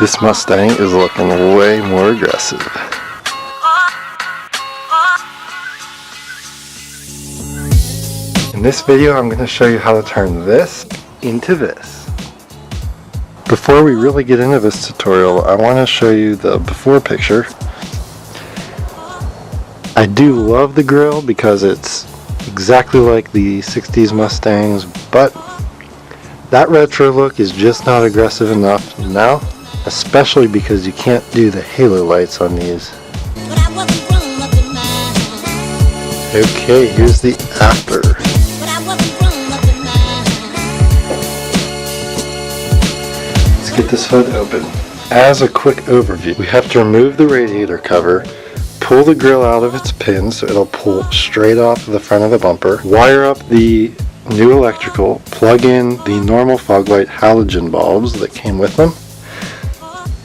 This Mustang is looking way more aggressive. In this video, I'm going to show you how to turn this into this. Before we really get into this tutorial, I want to show you the before picture. I do love the grille because it's exactly like the 60s Mustangs, but that retro look is just not aggressive enough now, especially because you can't do the halo lights on these. Okay, here's the after. Let's get this hood open. As a quick overview, we have to remove the radiator cover, pull the grille out of its pins so it'll pull straight off the front of the bumper, wire up the new electrical, plug in the normal fog light halogen bulbs that came with them,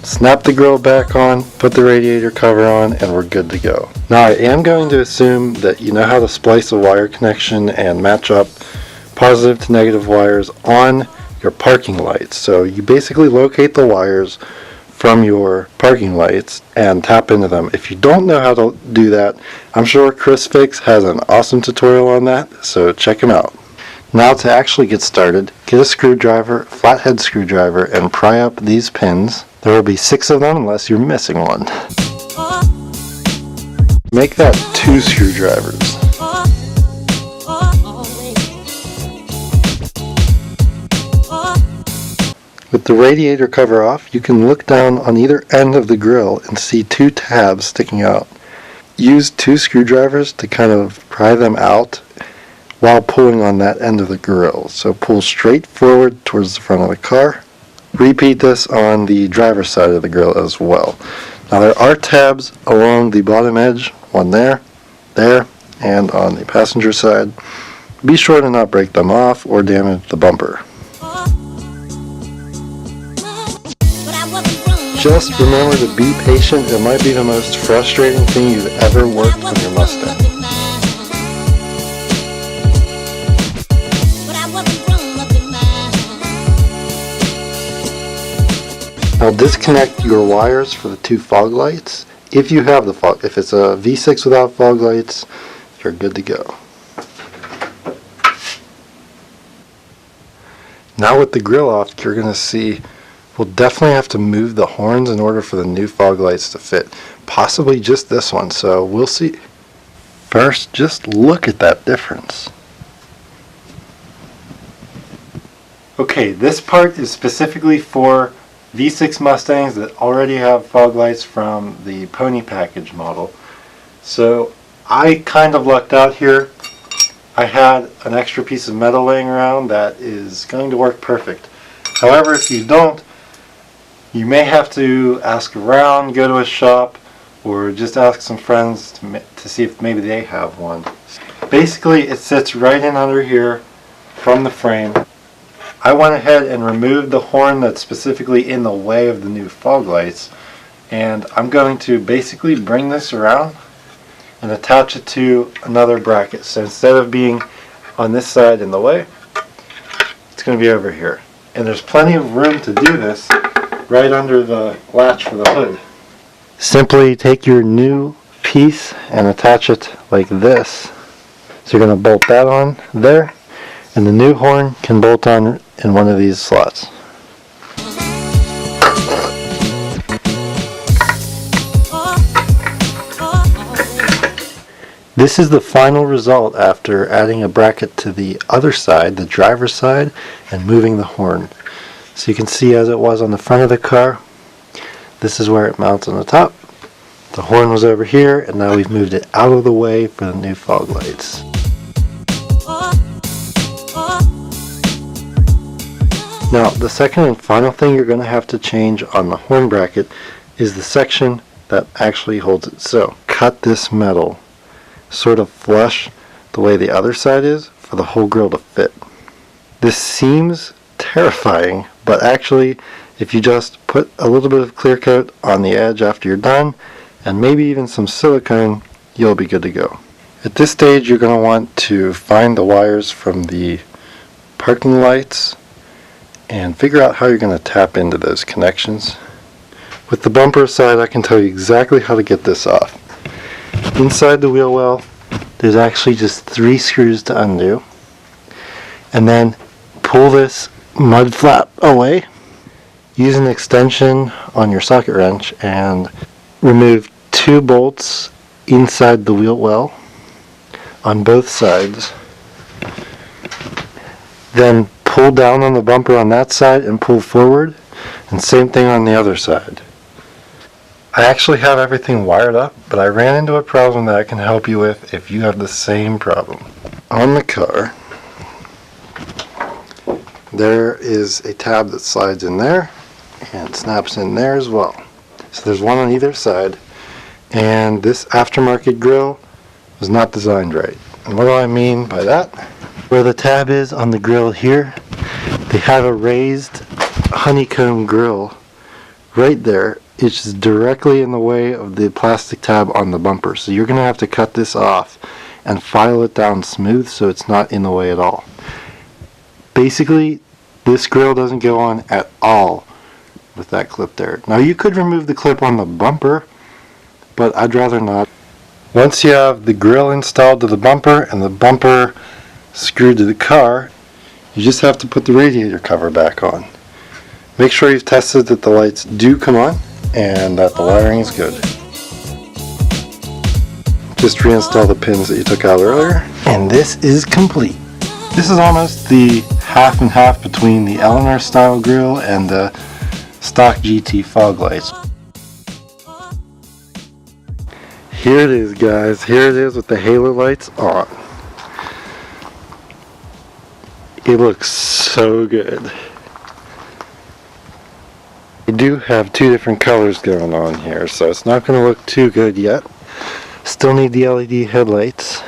snap the grille back on, put the radiator cover on, and we're good to go. Now I am going to assume that you know how to splice a wire connection and match up positive to negative wires on your parking lights. So you basically locate the wires from your parking lights and tap into them. If you don't know how to do that, I'm sure Chris Fix has an awesome tutorial on that, so check him out. Now to actually get started, get a screwdriver, flathead screwdriver, and pry up these pins. There will be 6 of them unless you're missing one. Make that 2 screwdrivers. With the radiator cover off, you can look down on either end of the grille and see 2 tabs sticking out. Use 2 screwdrivers to kind of pry them out while pulling on that end of the grille. So pull straight forward towards the front of the car. Repeat this on the driver's side of the grille as well. Now there are tabs along the bottom edge, one there, and on the passenger side. Be sure to not break them off or damage the bumper. Just remember to be patient. It might be the most frustrating thing you've ever worked on your Mustang. Now disconnect your wires for the 2 fog lights. If you have the fog, if it's a V6 without fog lights, you're good to go. Now with the grille off, you're going to see we'll definitely have to move the horns in order for the new fog lights to fit. Possibly just this one, so we'll see. First, just look at that difference. Okay, this part is specifically for V6 Mustangs that already have fog lights from the Pony package model. So I kind of lucked out here. I had an extra piece of metal laying around that is going to work perfect. However, if you don't, you may have to ask around, go to a shop, or just ask some friends to see if maybe they have one. Basically, it sits right in under here from the frame. I went ahead and removed the horn that's specifically in the way of the new fog lights, and I'm going to basically bring this around and attach it to another bracket. So instead of being on this side in the way, it's going to be over here. And there's plenty of room to do this right under the latch for the hood. Simply take your new piece and attach it like this. So you're going to bolt that on there, and the new horn can bolt on in one of these slots. This is the final result after adding a bracket to the other side, the driver's side, and moving the horn. So you can see as it was on the front of the car, this is where it mounts on the top. The horn was over here, and now we've moved it out of the way for the new fog lights. Now, the second and final thing you're going to have to change on the horn bracket is the section that actually holds it. So, cut this metal sort of flush the way the other side is for the whole grille to fit. This seems terrifying, but actually, if you just put a little bit of clear coat on the edge after you're done, and maybe even some silicone, you'll be good to go. At this stage, you're going to want to find the wires from the parking lights and figure out how you're going to tap into those connections. With the bumper side, I can tell you exactly how to get this off. Inside the wheel well, there's actually just 3 screws to undo. And then pull this mud flap away. Use an extension on your socket wrench and remove 2 bolts inside the wheel well on both sides. Then pull down on the bumper on that side and pull forward, and same thing on the other side. I actually have everything wired up, but I ran into a problem that I can help you with if you have the same problem. On the car, there is a tab that slides in there and snaps in there as well. So there's one on either side, and this aftermarket grill was not designed right. And what do I mean by that? Where the tab is on the grill here, they have a raised honeycomb grill right there. It's just directly in the way of the plastic tab on the bumper. So you're going to have to cut this off and file it down smooth so it's not in the way at all. Basically, this grill doesn't go on at all with that clip there. Now you could remove the clip on the bumper, but I'd rather not. Once you have the grill installed to the bumper and the bumper screwed to the car, you just have to put the radiator cover back on. Make sure you've tested that the lights do come on and that the wiring is good. Just reinstall the pins that you took out earlier, and this is complete. This is almost the half and half between the Eleanor style grill and the stock GT fog lights. Here it is, guys. Here it is with the halo lights on. It looks so good. We do have 2 different colors going on here, so it's not going to look too good yet. Still need the LED headlights,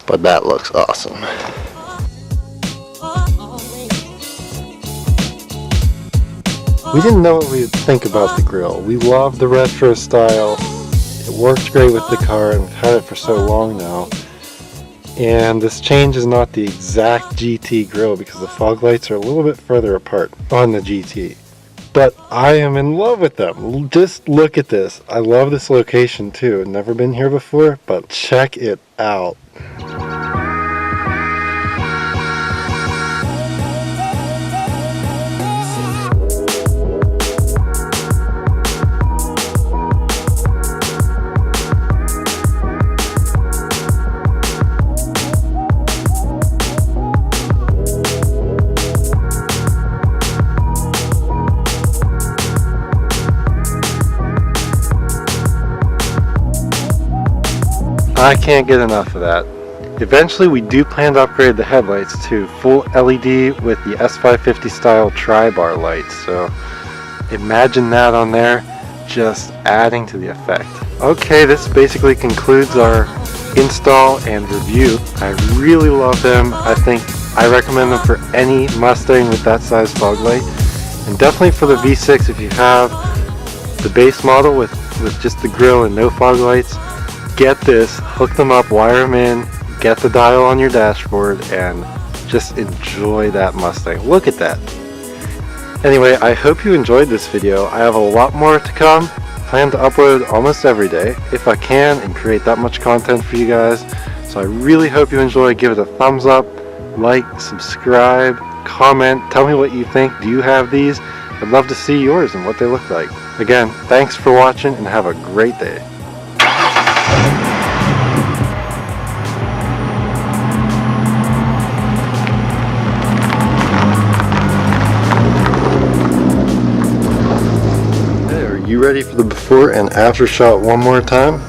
but that looks awesome. We didn't know what we'd think about the grill. We love the retro style. It works great with the car, and we've had it for so long now. And this change is not the exact GT grill because the fog lights are a little bit further apart on the GT. But I am in love with them. Just look at this. I love this location too. Never been here before, but check it out. I can't get enough of that. Eventually we do plan to upgrade the headlights to full LED with the S550 style tri-bar lights, so imagine that on there, just adding to the effect. Okay, this basically concludes our install and review. I really love them. I recommend them for any Mustang with that size fog light, and definitely for the V6 if you have the base model with just the grill and no fog lights. Get this, hook them up, wire them in, get the dial on your dashboard, and just enjoy that Mustang. Look at that. Anyway, I hope you enjoyed this video. I have a lot more to come. Plan to upload almost every day if I can and create that much content for you guys. So I really hope you enjoy. Give it a thumbs up, like, subscribe, comment, tell me what you think. Do you have these? I'd love to see yours and what they look like. Again, thanks for watching and have a great day. You ready for the before and after shot one more time?